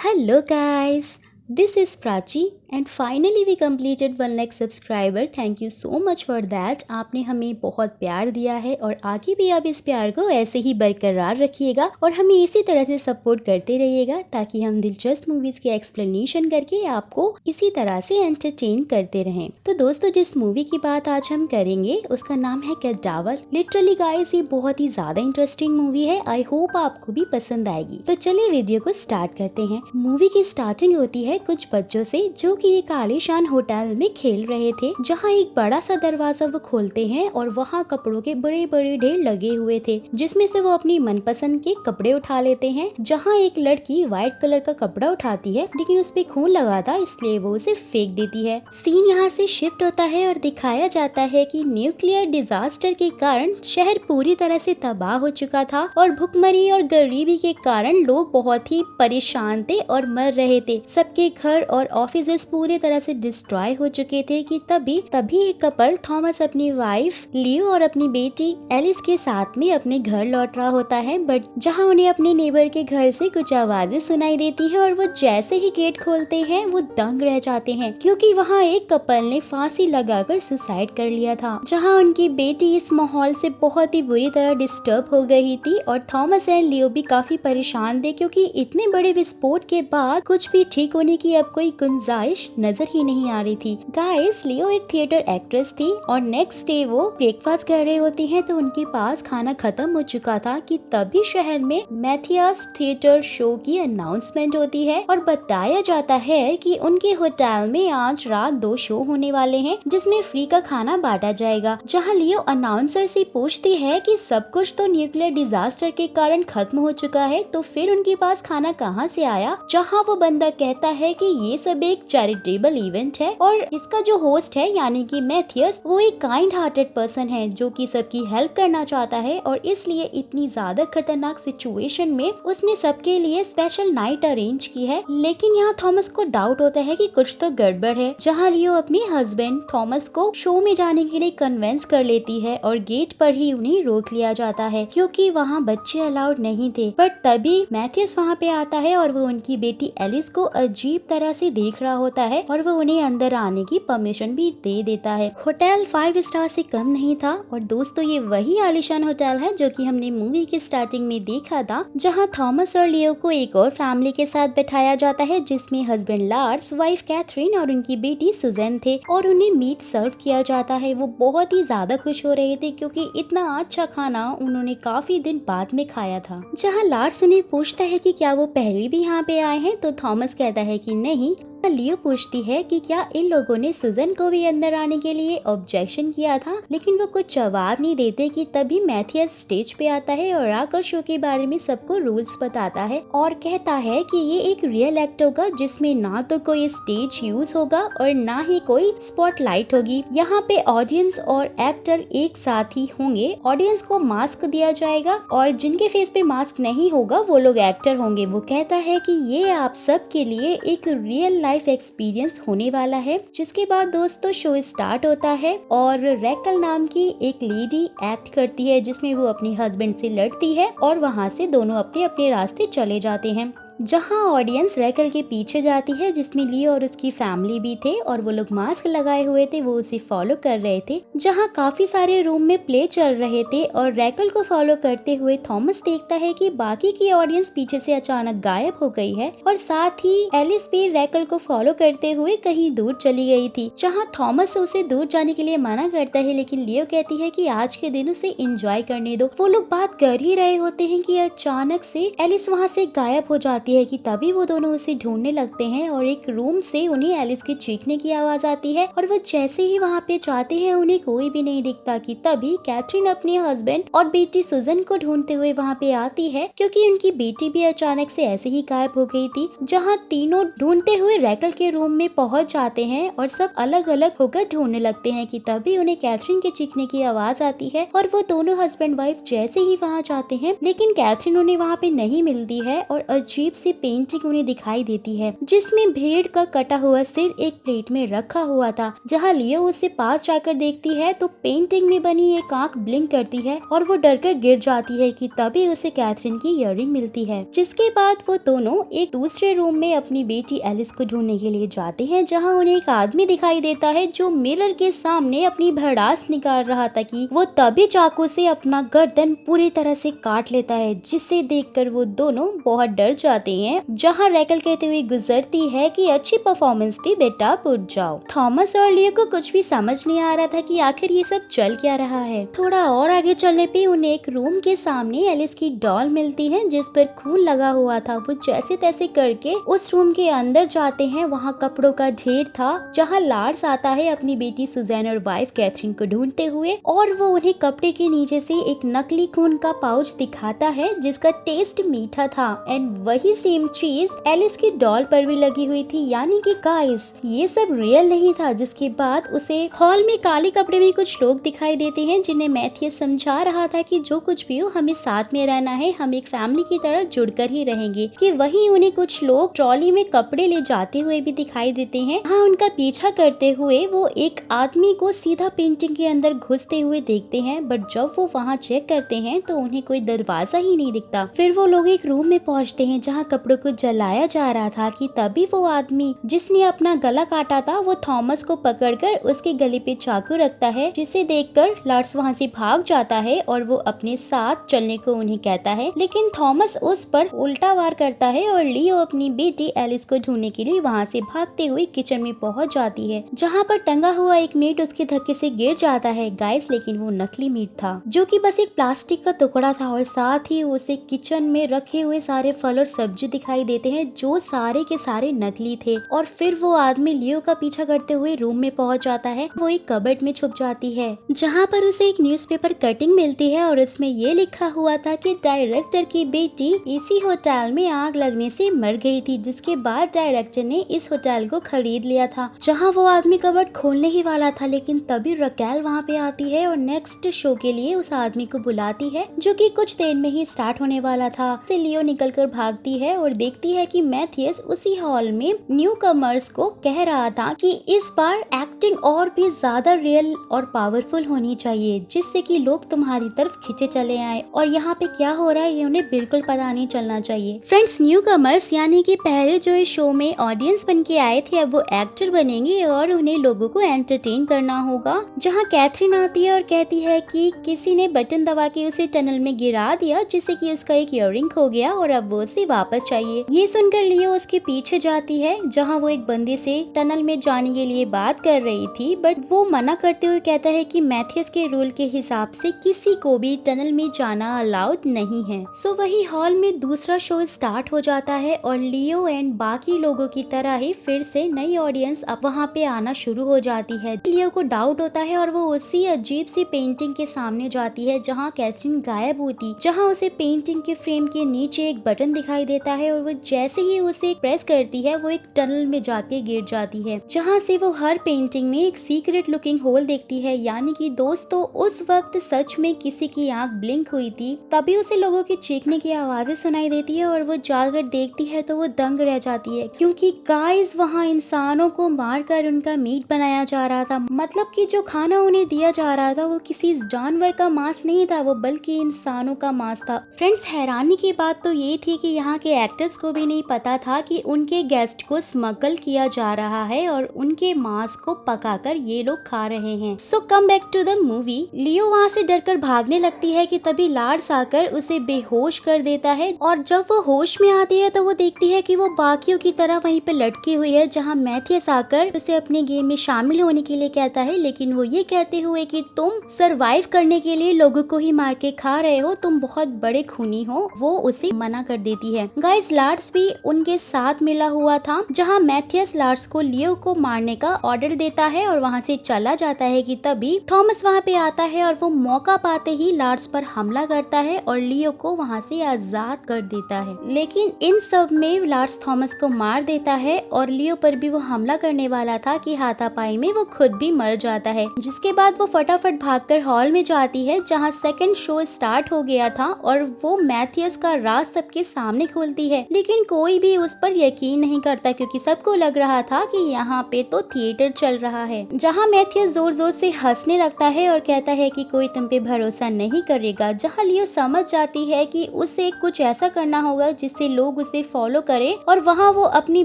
Hello guys, this is Prachi and finally we completed 1 lakh subscriber. Thank you so much for that. आपने हमें बहुत प्यार दिया है और आगे भी आप इस प्यार को ऐसे ही बरकरार रखिएगा और हमें इसी तरह से सपोर्ट करते रहिएगा ताकि हम दिलचस्प मूवीज के एक्सप्लेनेशन करके आपको इसी तरह से एंटरटेन करते रहें। तो दोस्तों, जिस मूवी की बात आज हम करेंगे उसका नाम है कैडावर। लिटरली गाइस, ये बहुत ही ज्यादा इंटरेस्टिंग मूवी है। आई होप आपको भी पसंद आएगी। तो चलिए वीडियो को स्टार्ट करते हैं। मूवी की स्टार्टिंग होती है कुछ बच्चों से जो कि एक आलीशान होटल में खेल रहे थे, जहां एक बड़ा सा दरवाजा वो खोलते हैं और वहां कपड़ों के बड़े बड़े ढेर लगे हुए थे, जिसमें से वो अपनी मनपसंद के कपड़े उठा लेते हैं। जहां एक लड़की व्हाइट कलर का कपड़ा उठाती है लेकिन उस पे खून लगा था, इसलिए वो उसे फेंक देती है। सीन यहाँ से शिफ्ट होता है और दिखाया जाता है कि न्यूक्लियर डिजास्टर के कारण शहर पूरी तरह से तबाह हो चुका था और भुखमरी और गरीबी के कारण लोग बहुत ही परेशान थे और मर रहे थे। सबके घर और ऑफिसेस पूरी तरह से डिस्ट्रॉय हो चुके थे कि तभी एक कपल थॉमस अपनी वाइफ लियो और अपनी बेटी एलिस के साथ में अपने घर लौट रहा होता है। बट जहां उन्हें अपने नेबर के घर से कुछ आवाजें सुनाई देती हैं और वो जैसे ही गेट खोलते हैं वो दंग रह जाते हैं, क्योंकि वहां एक कपल ने फांसी लगाकर सुसाइड कर लिया था। जहां उनकी बेटी इस माहौल से बहुत ही बुरी तरह डिस्टर्ब हो गई थी और थॉमस एंड लियो भी काफी परेशान थे, क्योंकि इतने बड़े विस्फोट के बाद कुछ भी ठीक होने की अब कोई गुंजाइश नजर ही नहीं आ रही थी। गाइस, लियो एक थिएटर एक्ट्रेस थी और नेक्स्ट डे वो ब्रेकफास्ट कर रहे होती हैं तो उनके पास खाना खत्म हो चुका था कि तभी शहर में मैथियास थिएटर शो की अनाउंसमेंट होती है और बताया जाता है कि उनके होटल में आज रात 2 शो होने वाले हैं जिसमें फ्री का खाना बांटा जाएगा। जहां लियो अनाउंसर से पूछती है कि सब कुछ तो न्यूक्लियर डिजास्टर के कारण खत्म हो चुका है, तो फिर उनके पास खाना कहां से आया। जहां वो बंदा कहता है कि ये सब एक चैरिटेबल इवेंट है और इसका जो होस्ट है यानी कि मैथियस, वो एक काइंड हार्टेड पर्सन है जो कि सबकी हेल्प करना चाहता है और इसलिए इतनी ज्यादा खतरनाक सिचुएशन में उसने सबके लिए स्पेशल नाइट अरेंज की है। लेकिन यहाँ थॉमस को डाउट होता है कि कुछ तो गड़बड़ है। जहाँ लियो अपने हस्बैंड थॉमस को शो में जाने के लिए कन्विंस कर लेती है और गेट पर ही उन्हें रोक लिया जाता है क्योंकि वहाँ बच्चे अलाउड नहीं थे। बट तभी मैथियस वहाँ पे आता है और वो उनकी बेटी एलिस को अजीब तरह से देख रहा होता है और वो उन्हें अंदर आने की परमिशन भी दे देता है। होटल 5 स्टार से कम नहीं था और दोस्तों, ये वही आलीशान होटल है जो कि हमने मूवी की स्टार्टिंग में देखा था, जहां थॉमस और लियो को एक और फैमिली के साथ बैठाया जाता है जिसमें हस्बैंड लार्स, वाइफ कैथरीन और उनकी बेटी सुजैन थे और उन्हें मीट सर्व किया जाता है। वो बहुत ही ज्यादा खुश हो रहे थे क्योंकि इतना अच्छा खाना उन्होंने काफी दिन बाद में खाया था। जहाँ लार्स उन्हें पूछता है कि क्या वो पहले भी यहाँ पे आए हैं, तो थॉमस कहता है कि नहीं। लियो पूछती है कि क्या इन लोगों ने सुजन को भी अंदर आने के लिए ऑब्जेक्शन किया था, लेकिन वो कुछ जवाब नहीं देते कि तभी मैथियस स्टेज पे आता है और आकर शो के बारे में सबको रूल्स बताता है और कहता है कि ये एक रियल एक्ट होगा जिसमें ना तो कोई स्टेज यूज होगा और ना ही कोई स्पॉटलाइट होगी। यहाँ पे ऑडियंस और एक्टर एक साथ ही होंगे। ऑडियंस को मास्क दिया जाएगा और जिनके फेस पे मास्क नहीं होगा वो लोग एक्टर होंगे। वो कहता है कि ये आप सब के लिए एक रियल लाइफ एक्सपीरियंस होने वाला है। जिसके बाद दोस्तों शो स्टार्ट होता है और रैकल नाम की एक लेडी एक्ट करती है जिसमें वो अपने हस्बैंड से लड़ती है और वहाँ से दोनों अपने अपने रास्ते चले जाते हैं। जहां ऑडियंस रैकल के पीछे जाती है जिसमें लियो और उसकी फैमिली भी थे और वो लोग मास्क लगाए हुए थे, वो उसे फॉलो कर रहे थे। जहां काफी सारे रूम में प्ले चल रहे थे और रैकल को फॉलो करते हुए थॉमस देखता है कि बाकी की ऑडियंस पीछे से अचानक गायब हो गई है और साथ ही एलिस भी रैकल को फॉलो करते हुए कहीं दूर चली गई थी। जहाँ थॉमस उसे दूर जाने के लिए मना करता है लेकिन लियो कहती है कि आज के दिन उसे एंजॉय करने दो। वो लोग बात कर ही रहे होते हैं कि अचानक से एलिस वहाँ से गायब हो जाती है कि तभी वो दोनों उसे ढूंढने लगते हैं और एक रूम से उन्हें एलिस के चीखने की आवाज आती है और वो जैसे ही वहाँ पे जाते हैं उन्हें कोई भी नहीं दिखता कि तभी कैथरीन अपने हस्बैंड और बेटी सुजन को ढूंढते हुए वहाँ पे आती है क्योंकि उनकी बेटी भी अचानक से ऐसे ही गायब हो गई थी। जहाँ तीनों ढूंढते हुए रैकल के रूम में पहुंच जाते हैं और सब अलग अलग होकर ढूंढने लगते हैं कि तभी उन्हें कैथरीन के चीखने की आवाज आती है और वो दोनों हस्बैंड वाइफ जैसे ही वहाँ जाते हैं लेकिन कैथरीन उन्हें वहाँ पे नहीं मिलती है और अजीब अजीब सी पेंटिंग उन्हें दिखाई देती है जिसमें भेड़ का कटा हुआ सिर एक प्लेट में रखा हुआ था। जहाँ लियो उसे पास जाकर देखती है तो पेंटिंग में बनी एक आंख ब्लिंक करती है और वो डरकर गिर जाती है कि तभी उसे कैथरीन की ईयररिंग मिलती है। जिसके बाद वो दोनों एक दूसरे रूम में अपनी बेटी एलिस को ढूंढने के लिए जाते हैं, जहाँ उन्हें एक आदमी दिखाई देता है जो मिरर के सामने अपनी भड़ास निकाल रहा था कि वो तभी चाकू से अपना गर्दन पूरी तरह से काट लेता है, जिसे देखकर वो दोनों बहुत डर जाते हैं। जहाँ रैकल कहते हुए गुजरती है कि अच्छी परफॉर्मेंस थी बेटा, उठ जाओ। थॉमस और लियो को कुछ भी समझ नहीं आ रहा था कि आखिर ये सब चल क्या रहा है। थोड़ा और आगे चलने पे उन्हें एक रूम के सामने एलिस की डॉल मिलती है जिस पर खून लगा हुआ था। वो जैसे तैसे करके उस रूम के अंदर जाते हैं। वहाँ कपड़ों का ढेर था जहाँ लार्स आता है अपनी बेटी सुजैन और वाइफ कैथरीन को ढूंढते हुए, और वो उन्हें कपड़े के नीचे से एक नकली खून का पाउच दिखाता है जिसका टेस्ट मीठा था। एंड वही सेम चीज एलिस की डॉल पर भी लगी हुई थी, यानी कि गाइस ये सब रियल नहीं था। जिसके बाद उसे हॉल में काले कपड़े में कुछ लोग दिखाई देते हैं जिन्हें मैथियस समझा रहा था कि जो कुछ भी हो हमें साथ में रहना है, हम एक फैमिली की तरह जुड़कर ही रहेंगे। कि वहीं उन्हें कुछ लोग ट्रॉली में कपड़े ले जाते हुए भी दिखाई देते हैं। हाँ, उनका पीछा करते हुए वो एक आदमी को सीधा पेंटिंग के अंदर घुसते हुए देखते हैं, बट जब वो वहाँ चेक करते हैं तो उन्हें कोई दरवाजा ही नहीं दिखता। फिर वो लोग एक रूम में पहुँचते हैं जहाँ कपड़ों को जलाया जा रहा था कि तभी वो आदमी जिसने अपना गला काटा था वो थॉमस को पकड़कर उसके गले पे चाकू रखता है, जिसे देखकर लार्स वहाँ से भाग जाता है और वो अपने साथ चलने को उन्हें कहता है। लेकिन थॉमस उस पर उल्टा वार करता है और लियो अपनी बेटी एलिस को ढूंढने के लिए वहाँ से भागते हुए किचन में पहुँच जाती है, जहाँ पर टंगा हुआ एक मीट उसके धक्के से गिर जाता है गाइस। लेकिन वो नकली मीट था जो कि बस एक प्लास्टिक का टुकड़ा था, और साथ ही उसे किचन में रखे हुए सारे फल और सब्जी दिखाई देते हैं जो सारे के सारे नकली थे। और फिर वो आदमी लियो का पीछा करते हुए रूम में पहुंच जाता है। वो एक कबर्ड में छुप जाती है जहाँ पर उसे एक न्यूज़पेपर कटिंग मिलती है और इसमें ये लिखा हुआ था कि डायरेक्टर की बेटी इसी होटल में आग लगने से मर गई थी, जिसके बाद डायरेक्टर ने इस होटल को खरीद लिया था। जहाँ वो आदमी कबर्ड खोलने ही वाला था, लेकिन तभी रकेल वहाँ पे आती है और नेक्स्ट शो के लिए उस आदमी को बुलाती है जो कि कुछ देर में ही स्टार्ट होने वाला था। से लियो निकलकर भागती है और देखती है कि मैथियस उसी हॉल में न्यू कमर्स को कह रहा था कि इस बार एक्टिंग और भी ज्यादा रियल और पावरफुल होनी चाहिए, जिससे कि लोग तुम्हारी तरफ खींचे चले आए, और यहाँ पे क्या हो रहा है ये उन्हें बिल्कुल पता नहीं चलना चाहिए। फ्रेंड्स, न्यू कमर्स यानी कि पहले जो इस शो में ऑडियंस बन के आए थे अब वो एक्टर बनेंगे और उन्हें लोगों को एंटरटेन करना होगा। जहाँ कैथरीन आती है और कहती है कि किसी ने बटन दबा के उसे टनल में गिरा दिया, जिससे कि उसका एक ईयररिंग खो गया और अब वो उसे वापस चाहिए। ये सुनकर लियो उसके पीछे जाती है जहाँ वो एक बंदे से टनल में जाने के लिए बात कर रही थी, बट वो मना करते हुए कहता है कि मैथियस के रूल के हिसाब से किसी को भी टनल में जाना अलाउड नहीं है। सो वही हॉल में दूसरा शो स्टार्ट हो जाता है और लियो एंड बाकी लोगों की तरह ही फिर से नई ऑडियंस अब वहाँ पे आना शुरू हो जाती है। लियो को डाउट होता है और वो उसी अजीब सी पेंटिंग के सामने जाती है जहाँ कैथरीन गायब होती, जहाँ उसे पेंटिंग के फ्रेम के नीचे एक बटन दिखाई देता है और वो जैसे ही उसे प्रेस करती है वो एक टनल में जाके गिर जाती है, जहाँ से वो हर पेंटिंग में एक सीक्रेट लुकिंग होल देखती है। यानी कि दोस्तों उस वक्त सच में किसी की आंख ब्लिंक हुई थी। तभी उसे लोगों के चीखने की आवाजें सुनाई देती है और वो जाकर देखती है तो वो दंग रह जाती है, क्योंकि गाइस वहाँ इंसानों को मारकर उनका मीट बनाया जा रहा था। मतलब कि जो खाना उन्हें दिया जा रहा था वो किसी जानवर का मांस नहीं था, वो बल्कि इंसानों का मांस था। फ्रेंड्स, हैरानी की बात तो ये थी कि यहाँ के एक्टर्स को भी नहीं पता था कि उनके गेस्ट को स्मगल किया जा रहा है और उनके मांस को पकाकर ये लोग खा रहे हैं। So come back to the movie. Leo वहाँ से डरकर भागने लगती है कि तभी लार्स आकर उसे बेहोश कर देता है, और जब वो होश में आती है तो वो देखती है कि वो बाकियों की तरह वहीं पे लटकी हुई है, जहाँ मैथियस आकर उसे अपने गेम में शामिल होने के लिए कहता है, लेकिन वो ये कहते हुए कि तुम सरवाइव करने के लिए लोगों को ही मार के खा रहे हो, तुम बहुत बड़े खूनी हो, वो उसे मना कर देती है। गाइस, लार्स भी उनके साथ मिला हुआ था, जहाँ मैथियस लार्स को लियो को मारने का ऑर्डर देता है और वहाँ से चला जाता है कि तभी थॉमस वहाँ पे आता है और वो मौका पाते ही लार्स पर हमला करता है और लियो को वहाँ से आजाद कर देता है। लेकिन इन सब में लार्स थॉमस को मार देता है और लियो पर भी वो हमला करने वाला था कि हाथापाई में वो खुद भी मर जाता है। जिसके बाद वो फटाफट भागकर हॉल में जाती है जहाँ सेकंड शो स्टार्ट हो गया था और वो मैथियस का राज सबके सामने खोल खुलती है, लेकिन कोई भी उस पर यकीन नहीं करता क्योंकि सबको लग रहा था कि यहाँ पे तो थिएटर चल रहा है, जहाँ मैथियस जोर जोर से हंसने लगता है और कहता है कि कोई तुम पे भरोसा नहीं करेगा। जहाँ लियो समझ जाती है कि उसे कुछ ऐसा करना होगा जिससे लोग उसे फॉलो करें, और वहाँ वो अपनी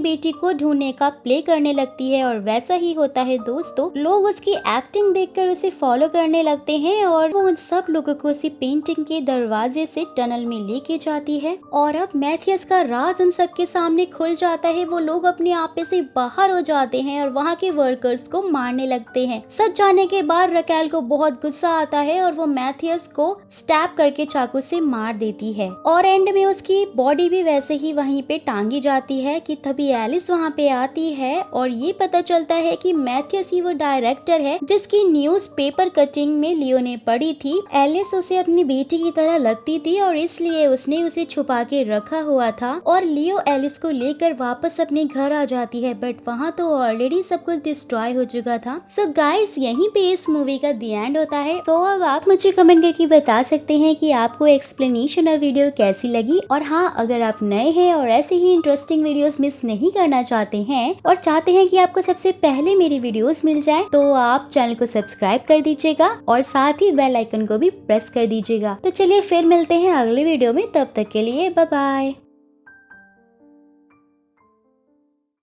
बेटी को ढूंढने का प्ले करने लगती है। और वैसा ही होता है दोस्तों, लोग उसकी एक्टिंग देखकर उसे फॉलो करने लगते हैं और वो उन सब लोगों को उसी पेंटिंग के दरवाजे से टनल में लेके जाती है। और अब मैथियस का राज उन सबके सामने खुल जाता है। वो लोग अपने आपे से बाहर हो जाते हैं और वहाँ के वर्कर्स को मारने लगते हैं। सच जाने के बाद रकेल को बहुत गुस्सा आता है और वो मैथियस को स्टैब करके चाकू से मार देती है, और एंड में उसकी बॉडी भी वैसे ही वहीं पे टांगी जाती है कि तभी एलिस वहाँ पे आती है और ये पता चलता है कि मैथियस ही वो डायरेक्टर है जिसकी न्यूज पेपर कटिंग में लियो ने पढ़ी थी। एलिस उसे अपनी बेटी की तरह लगती थी और इसलिए उसने उसे छुपा के रखा हुआ था, और लियो एलिस को लेकर वापस अपने घर आ जाती है, बट वहाँ तो ऑलरेडी सब कुछ डिस्ट्रॉय हो चुका था। सो गाइस, यहीं पे इस मूवी का दी एंड होता है। तो अब आप मुझे कमेंट करके बता सकते हैं कि आपको एक्सप्लेनेशन और वीडियो कैसी लगी। और हाँ, अगर आप नए हैं और ऐसे ही इंटरेस्टिंग वीडियोस मिस नहीं करना चाहते हैं और चाहते हैं कि आपको सबसे पहले मेरी वीडियोस मिल जाए, तो आप चैनल को सब्सक्राइब कर दीजिएगा और साथ ही बेल आइकन को भी प्रेस कर दीजिएगा। तो चलिए फिर मिलते हैं अगले वीडियो में, तब तक के लिए बाय बाय।